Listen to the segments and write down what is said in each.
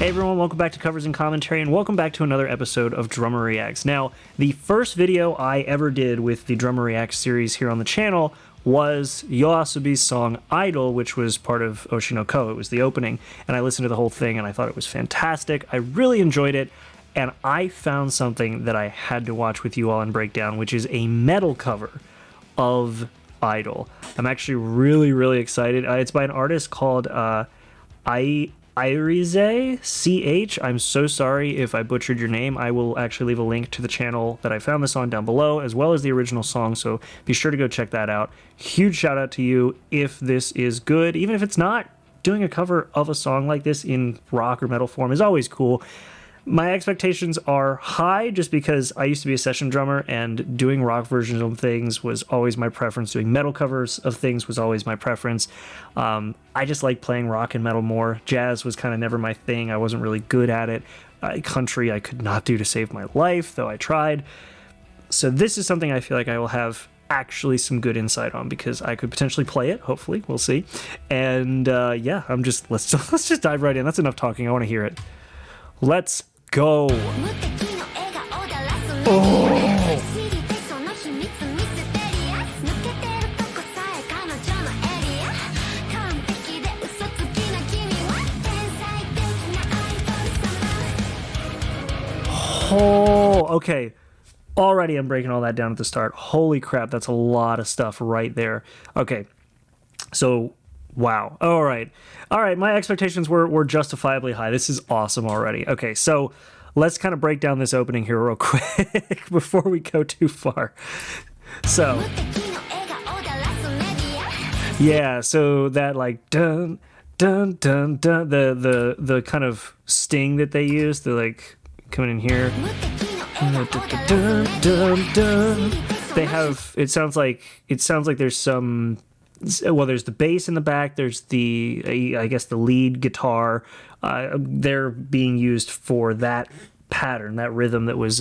Hey everyone, welcome back to Covers and Commentary, and welcome back to another episode of Drummer Reacts. Now, the first video I ever did with the Drummer Reacts series here on the channel was Yoasobi's song Idol, which was part of Oshi no Ko. It was the opening, and I listened to the whole thing, and I thought it was fantastic. I really enjoyed it, and I found something that I had to watch with you all and break down, which is a metal cover of Idol. I'm actually really excited. It's by an artist called Aerize, CH. I'm so sorry if I butchered your name. I will actually leave a link to the channel that I found this on down below, as well as the original song, so be sure to go check that out. Huge shout out to you if this is good. Even if it's not, doing a cover of a song like this in rock or metal form is always cool. My expectations are high just because I used to be a session drummer, and doing rock versions of things was always my preference. Doing metal covers of things was always my preference. I just like playing rock and metal more. Jazz was kind of never my thing. I wasn't really good at it. Country I could not do to save my life, though I tried. So this is something I feel like I will have actually some good insight on, because I could potentially play it. Hopefully, we'll see. And yeah, let's just dive right in. That's enough talking. I want to hear it. Let's go. Oh. Oh, okay. Already I'm breaking all that down at the start. Holy crap, that's a lot of stuff right there. Okay, so wow. All right, my expectations were justifiably high. This is awesome already. Okay, so let's kind of break down this opening here real quick before we go too far. So yeah, so that like dun dun dun dun, the kind of sting that they use, the like coming in here. They have, it sounds like there's some, well, there's the bass in the back, there's the I guess the lead guitar, they're being used for that pattern, that rhythm that was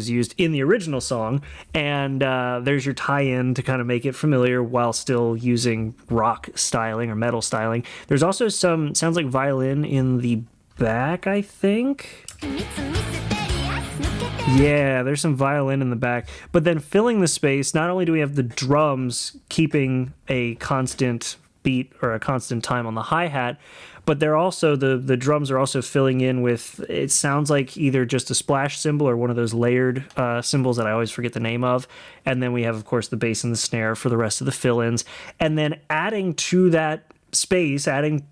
used in the original song, and there's your tie-in to kind of make it familiar while still using rock styling or metal styling. There's also some, sounds like violin in the back, I think. Yeah, there's some violin in the back, but then filling the space, not only do we have the drums keeping a constant beat or a constant time on the hi-hat, but they're also, the drums are also filling in with, it sounds like either just a splash cymbal or one of those layered cymbals that I always forget the name of. And then we have, of course, the bass and the snare for the rest of the fill-ins. And then adding to that space, adding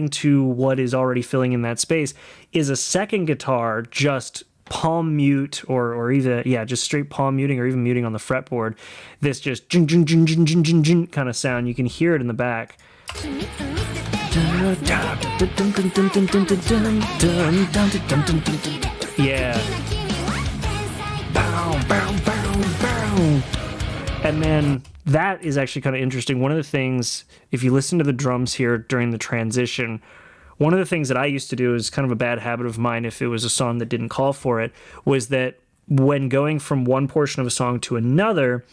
to what is already filling in that space, is a second guitar just palm mute, or even, yeah, just straight palm muting, or even muting on the fretboard. This just jing, jing, jing, jing, jing, jing, jing kind of sound. You can hear it in the back. Yeah. Bow, bow, bow, bow. And then that is actually kind of interesting. One of the things, if you listen to the drums here during the transition, one of the things that I used to do, is kind of a bad habit of mine if it was a song that didn't call for it, was that when going from one portion of a song to another,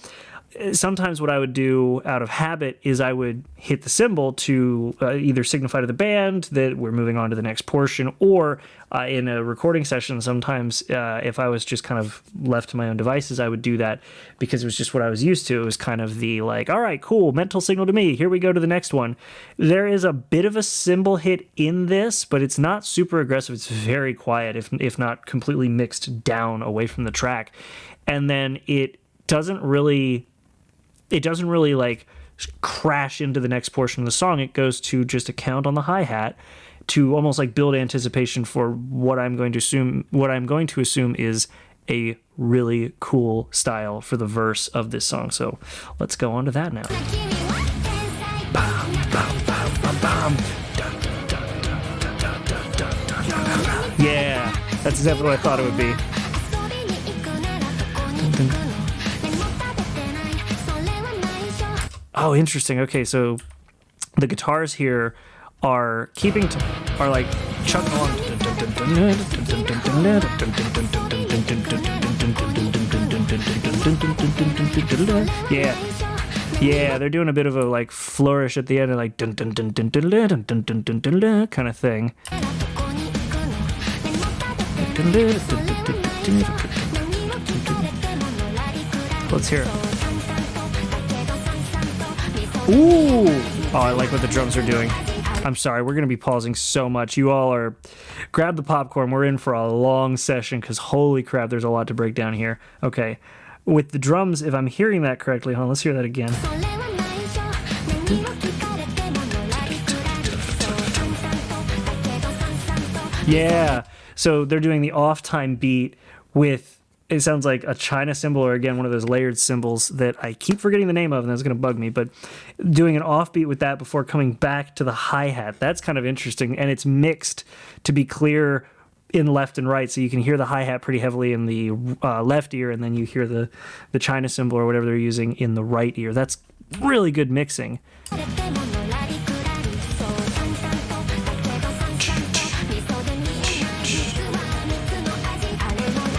sometimes what I would do out of habit is I would hit the cymbal to either signify to the band that we're moving on to the next portion, or in a recording session, sometimes if I was just kind of left to my own devices, I would do that because it was just what I was used to. It was kind of the like, all right, cool, mental signal to me, here we go to the next one. There is a bit of a cymbal hit in this, but it's not super aggressive. It's very quiet, if not completely mixed down away from the track. And then it doesn't really like crash into the next portion of the song. It goes to just a count on the hi-hat to almost like build anticipation for what I'm going to assume is a really cool style for the verse of this song. So let's go on to that now. Yeah, that's exactly what I thought it would be. Oh, interesting. Okay, so the guitars here are like chugging along. Yeah, they're doing a bit of a like flourish at the end, like dun dun dun dun dun dun dun dun dun dun kind of thing. Let's hear it. Ooh! Oh, I like what the drums are doing. I'm sorry, we're going to be pausing so much. You all are... Grab the popcorn. We're in for a long session because holy crap, there's a lot to break down here. Okay. With the drums, if I'm hearing that correctly, hold on, let's hear that again. Yeah. So they're doing the off-time beat with... It sounds like a China cymbal, or again, one of those layered cymbals that I keep forgetting the name of, and that's going to bug me, but doing an offbeat with that before coming back to the hi-hat, that's kind of interesting, and it's mixed to be clear in left and right, so you can hear the hi-hat pretty heavily in the left ear, and then you hear the China cymbal or whatever they're using in the right ear. That's really good mixing.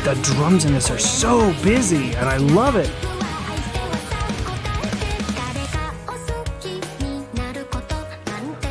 The drums in this are so busy, and I love it.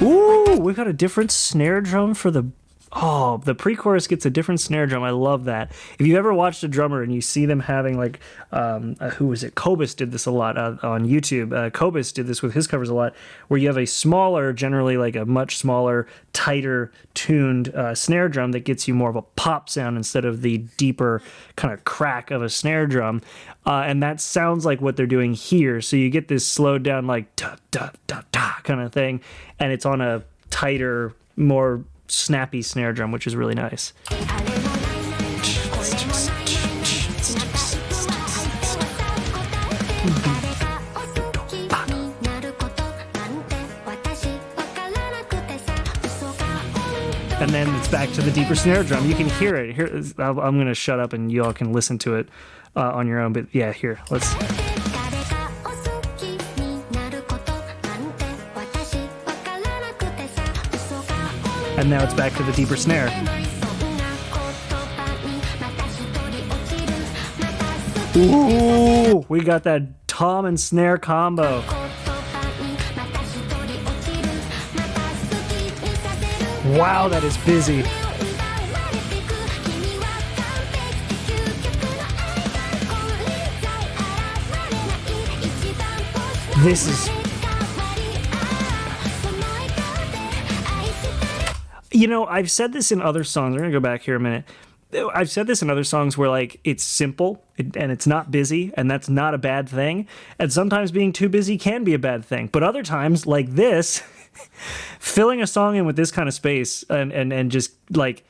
Ooh, we've got a different snare drum for the... Oh, the pre-chorus gets a different snare drum. I love that. If you've ever watched a drummer and you see them having like, who was it? Kobus did this a lot on YouTube. Kobus did this with his covers a lot, where you have a smaller, generally like a much smaller, tighter tuned snare drum that gets you more of a pop sound instead of the deeper kind of crack of a snare drum. And that sounds like what they're doing here. So you get this slowed down like da da da da kind of thing, and it's on a tighter, more snappy snare drum, which is really nice. And then it's back to the deeper snare drum. You can hear it. Here, I'm going to shut up and you all can listen to it on your own. But yeah, here, let's... And now it's back to the deeper snare. Ooh, we got that tom and snare combo. Wow, that is busy. This is... You know, I've said this in other songs. We're going to go back here a minute. I've said this in other songs where, like, it's simple and it's not busy, and that's not a bad thing. And sometimes being too busy can be a bad thing. But other times, like this, filling a song in with this kind of space and just, like,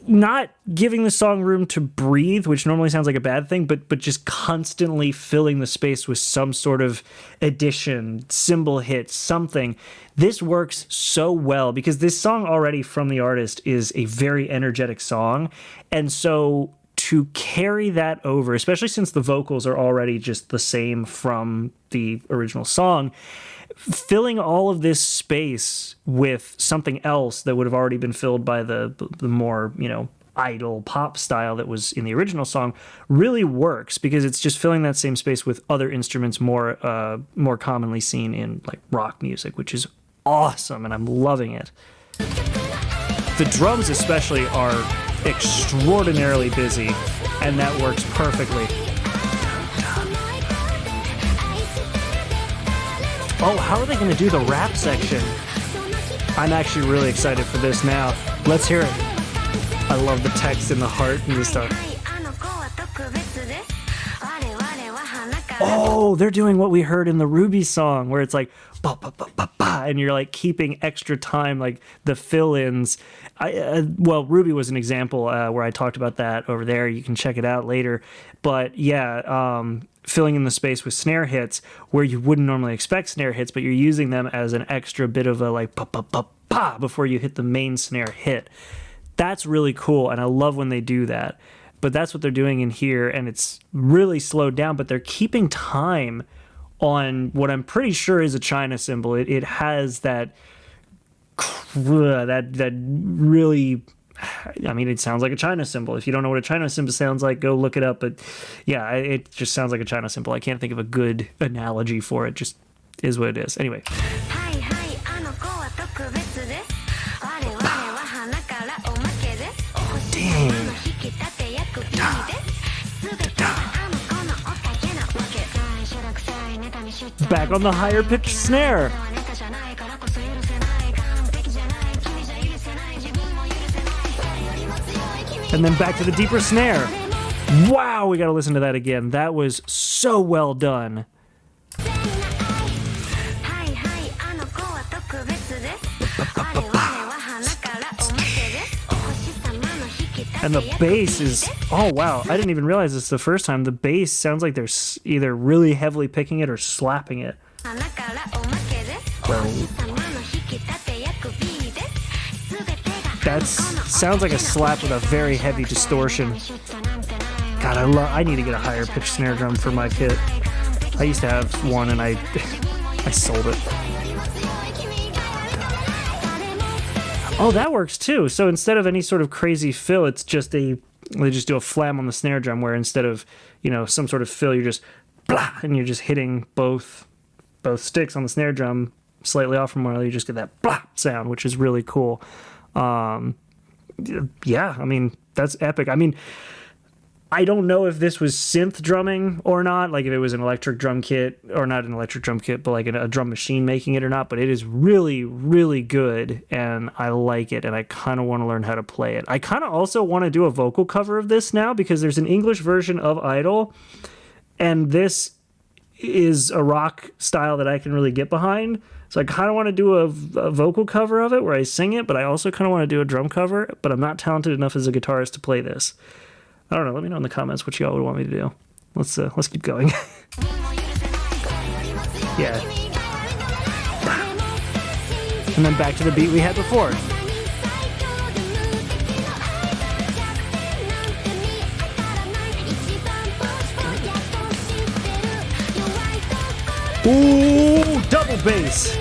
not giving the song room to breathe, which normally sounds like a bad thing, but just constantly filling the space with some sort of addition, cymbal hit, something. This works so well because this song already from the artist is a very energetic song. And so to carry that over, especially since the vocals are already just the same from the original song, filling all of this space with something else that would have already been filled by the more, you know, idle pop style that was in the original song really works because it's just filling that same space with other instruments more commonly seen in like rock music, which is awesome, and I'm loving it. The drums especially are extraordinarily busy, and that works perfectly. Oh, how are they going to do the rap section? I'm actually really excited for this now. Let's hear it. I love the text and the heart and the stuff. Oh, they're doing what we heard in the Ruby song, where it's like, ba, ba, ba, ba, ba, and you're like keeping extra time, like the fill-ins. Well, Ruby was an example where I talked about that over there. You can check it out later. But yeah, filling in the space with snare hits where you wouldn't normally expect snare hits, but you're using them as an extra bit of a like, ba, ba, ba, ba, before you hit the main snare hit. That's really cool, and I love when they do that. But that's what they're doing in here, and it's really slowed down, but they're keeping time on what I'm pretty sure is a China cymbal. It has that really, I mean, it sounds like a China cymbal. If you don't know what a China cymbal sounds like, go look it up. But yeah, it just sounds like a China cymbal. I can't think of a good analogy for it. Just is what it is. Anyway. Dang. back on the higher pitched snare. And then back to the deeper snare. Wow, we gotta listen to that again. That was so well done. And the bass is, oh wow, I didn't even realize this the first time. The bass sounds like they're either really heavily picking it or slapping it. That sounds like a slap with a very heavy distortion. God, I need to get a higher pitched snare drum for my kit. I used to have one and I sold it. Oh, that works too. So instead of any sort of crazy fill, it's just they just do a flam on the snare drum where instead of, some sort of fill, you're just blah, and you're just hitting both sticks on the snare drum slightly off from one another. You just get that blah sound, which is really cool. Yeah, I mean, that's epic. I mean, I don't know if this was synth drumming or not, like if it was an electric drum kit, or not an electric drum kit, but like a drum machine making it or not, but it is really, really good, and I like it, and I kind of want to learn how to play it. I kind of also want to do a vocal cover of this now, because there's an English version of Idol, and this is a rock style that I can really get behind, so I kind of want to do a vocal cover of it where I sing it, but I also kind of want to do a drum cover, but I'm not talented enough as a guitarist to play this. I don't know. Let me know in the comments what y'all would want me to do. Let's keep going. Yeah. And then back to the beat we had before. Ooh, double bass.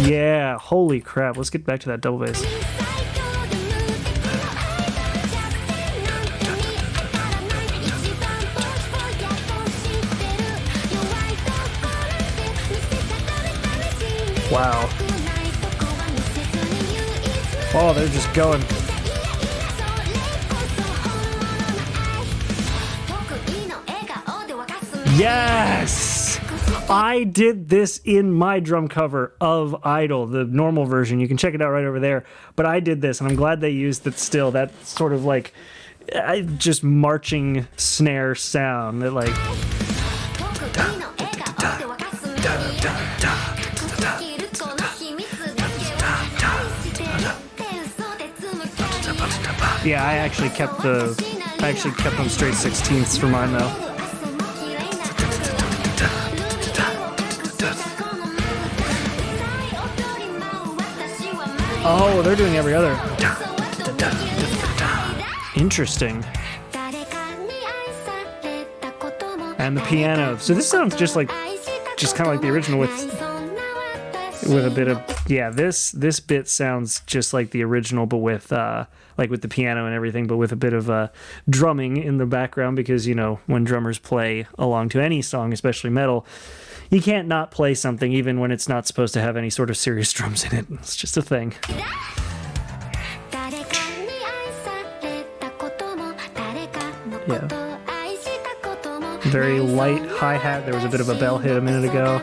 Yeah, holy crap. Let's get back to that double bass. Wow. Oh, they're just going. Yes! I did this in my drum cover of Idol, the normal version. You can check it out right over there. But I did this, and I'm glad they used it still. That sort of like just marching snare sound that like. Yeah, I actually kept them straight 16ths for mine though. Oh, they're doing every other. Interesting. And the piano. So this sounds just kind of like the original with a bit of, yeah, this bit sounds just like the original, but with like with the piano and everything, but with a bit of drumming in the background, because when drummers play along to any song, especially metal, you can't not play something even when it's not supposed to have any sort of serious drums in it. It's just a thing. Yeah. Very light hi-hat. There was a bit of a bell hit a minute ago.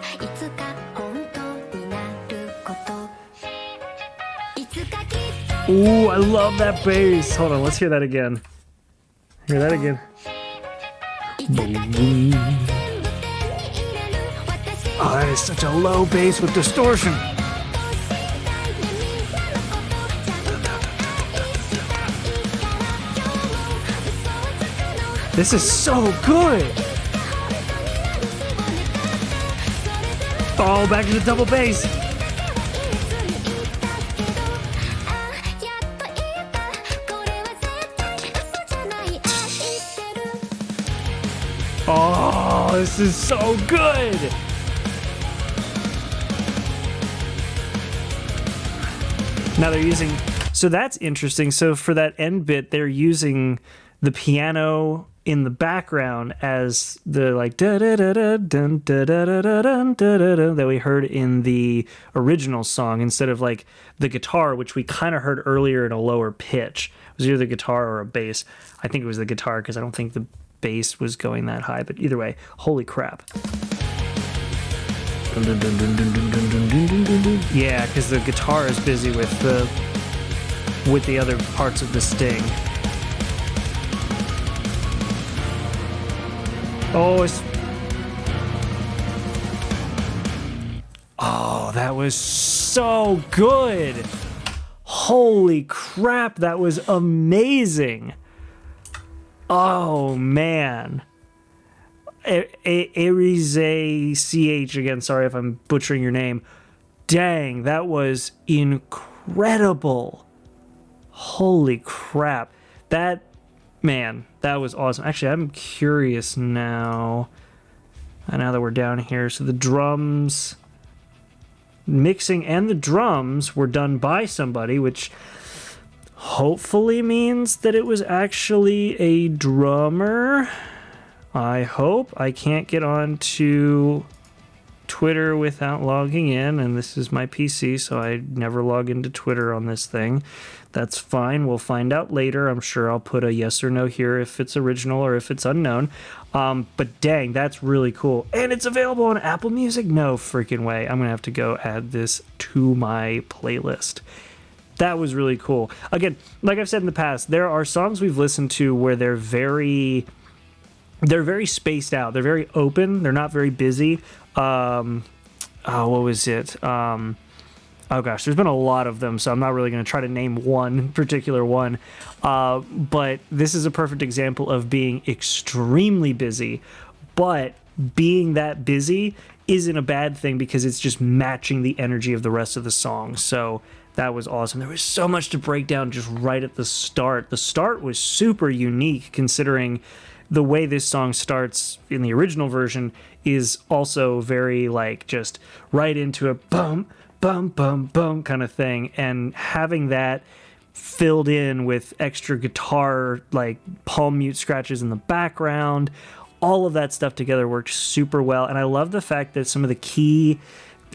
Ooh, I love that bass. Hold on, let's hear that again. Hear that again. Oh, that is such a low bass with distortion. This is so good. Oh, back to the double bass. Oh, this is so good. Now they're using, so that's interesting. So for that end bit, they're using the piano in the background as the like da da da da dun da da da da dun da da da that we heard in the original song, instead of like the guitar, which we kind of heard earlier in a lower pitch. It was either the guitar or a bass. I think it was the guitar, because I don't think the bass was going that high. But either way, holy crap. Yeah, because the guitar is busy with the other parts of the sting. Oh, that was so good. Holy crap, that was amazing. Oh, man. Aerize CH again, sorry if I'm butchering your name. Dang, that was incredible. Holy crap. That was awesome. Actually, I'm curious now that we're down here. So the drums, mixing and the drums were done by somebody, which hopefully means that it was actually a drummer. I hope. I can't get on to Twitter without logging in, and this is my PC, so I never log into Twitter on this thing. That's fine. We'll find out later. I'm sure I'll put a yes or no here if it's original or if it's unknown. But dang, that's really cool. And it's available on Apple Music? No freaking way. I'm going to have to go add this to my playlist. That was really cool. Again, like I've said in the past, there are songs we've listened to where they're very spaced out. They're very open. They're not very busy. What was it? Oh gosh, there's been a lot of them, so I'm not really going to try to name one particular one. But this is a perfect example of being extremely busy, but being that busy isn't a bad thing because it's just matching the energy of the rest of the song. So that was awesome. There was so much to break down just right at the start. The start was super unique considering the way this song starts in the original version is also very like just right into a bum, bum, bum, bum kind of thing. And having that filled in with extra guitar, like palm mute scratches in the background, all of that stuff together worked super well. And I love the fact that some of the key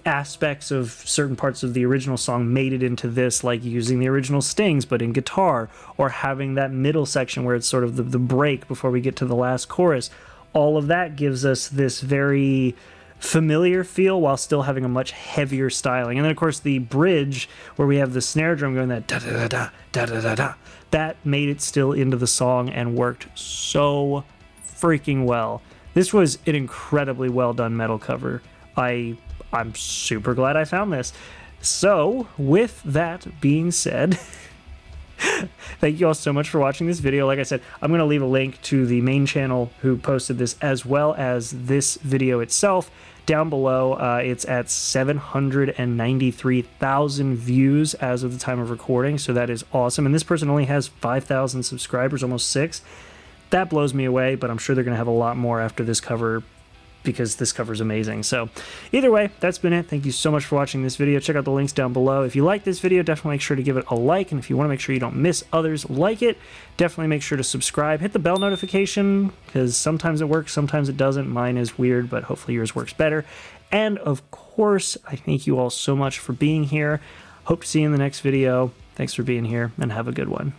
aspects of certain parts of the original song made it into this, like using the original stings but in guitar, or having that middle section where it's sort of the break before we get to the last chorus. All of that gives us this very familiar feel while still having a much heavier styling. And then of course the bridge where we have the snare drum going that da da da da da da da, that made it still into the song and worked so freaking well. This was an incredibly well done metal cover. I'm super glad I found this. So, with that being said, thank you all so much for watching this video. Like I said, I'm going to leave a link to the main channel who posted this as well as this video itself down below. It's at 793,000 views as of the time of recording, so that is awesome. And this person only has 5,000 subscribers, almost 6. That blows me away, but I'm sure they're going to have a lot more after this cover, because this cover is amazing. So either way, that's been it. Thank you so much for watching this video. Check out the links down below. If you like this video, definitely make sure to give it a like. And if you want to make sure you don't miss others like it, definitely make sure to subscribe. Hit the bell notification, because sometimes it works, sometimes it doesn't. Mine is weird, but hopefully yours works better. And of course, I thank you all so much for being here. Hope to see you in the next video. Thanks for being here, and have a good one.